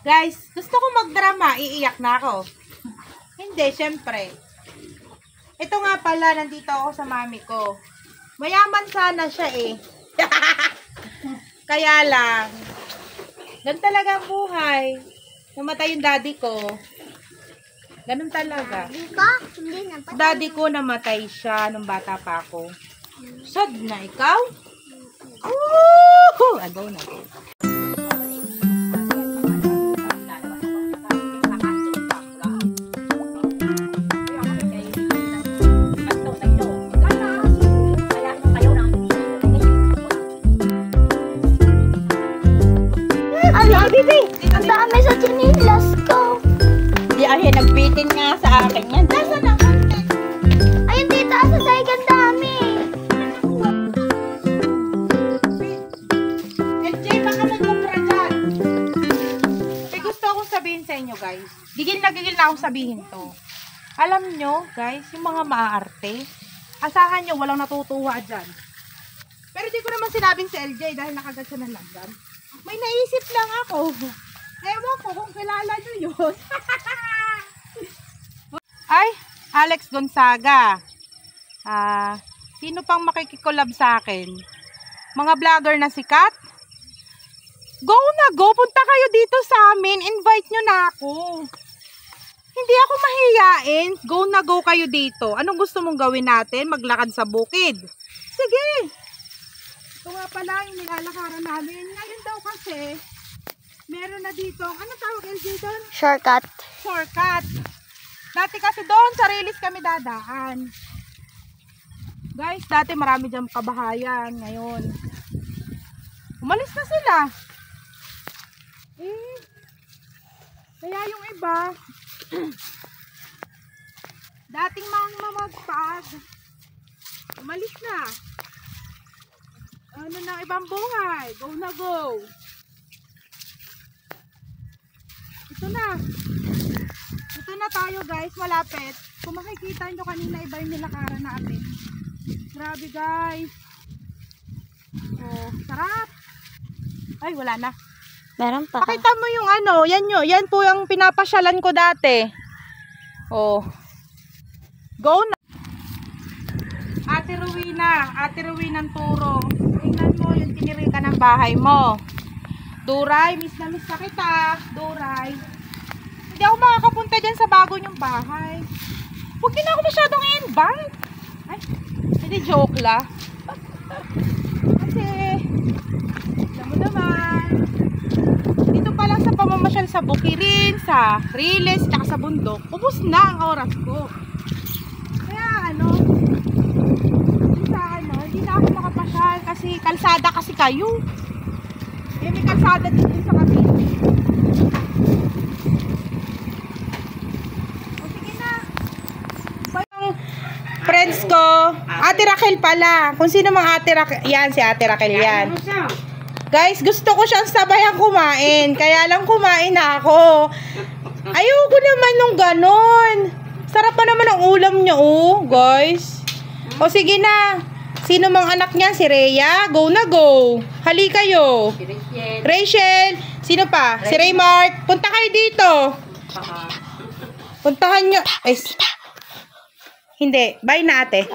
Guys, gusto ko magdrama. Iiyak na ako. Hindi, syempre. Ito nga pala, nandito ako sa mami ko. Mayaman sana siya eh. Kaya lang, ganun talaga ang buhay. Namatay yung daddy ko. Ganun talaga. Daddy ko namatay siya nung bata pa ako. Sad na ikaw? Woo! Agaw na. Bibi, ang dami sa chinilas ko. Di ay nagbitin nga sa akin yan. Nasaan ang konti? Ayun dito, sa daig ang dami. LJ, baka nagkumpra dyan. May gusto akong sabihin sa inyo, guys. Gigil na akong sabihin to. Alam nyo, guys, yung mga maaarte, asahan nyo, walang natutuwa dyan. Pero di ko naman sinabing si LJ dahil nakagat siya ng langgam. May naisip lang ako. Ewan ko kung kilala nyo yun. Ay, Alex Gonzaga. Sino pang makikikolab sa akin? Mga vlogger na sikat? Go na go. Punta kayo dito sa amin. Invite nyo na ako. Hindi ako mahiyain. Go na go kayo dito. Anong gusto mong gawin natin? Maglakad sa bukid. Sige. Ito nga pala yung nilalakaran namin. Ngayon daw kasi, meron na dito. Ano tawag LJ doon? Shortcut. Shortcut. Dati kasi doon, sa Rilis kami dadaan. Guys, dati marami dyan kabahayan. Ngayon, umalis na sila. Kaya yung iba, dating mga mamagpag, umalis na. Ano na ibang buhay? Go na go. Ito na. Ito na tayo guys, malapit. Kung makikita nyo kanina, iba yung nilakaran natin. Grabe guys. Oh, sarap. Ay, wala na. Meron pa. Pakita mo yung ano, yan po yung pinapasyalan ko dati. Oh. Go na. Ate Rowena ng Turo. Tingnan mo yung tinirika ng bahay mo. Duray, miss na miss na kita. Duray. Hindi ako makakapunta dyan sa bago nyong bahay. Huwag din ako masyadong invite. Ay, hindi joke la. Kasi, alam mo naman, dito pa lang sa pamamasyal sa Bukirin, sa Riles, tsaka sa bundok, ubos na ang oras ko. Kaya hindi na ako makapasyal kasi kalsada kasi kayo. May kalsada dito sa Cavite. O sige na. Yung friends ko, Ate Raquel pala. Kung sino mang Ate Raquel, yan si Ate Raquel yan. Guys, gusto ko siyang sabayan kumain. Kaya lang kumain na ako. Ayoko naman nung ganon. Sarap pa naman ang ulam niya, oh, guys. O sige na. Sino mang anak niya? Si Rhea? Go na go. Hali kayo. Si Rachel. Rachel. Sino pa? Si Raymart. Punta kayo dito. Puntahan nyo. Ay, hindi. Bye na ate.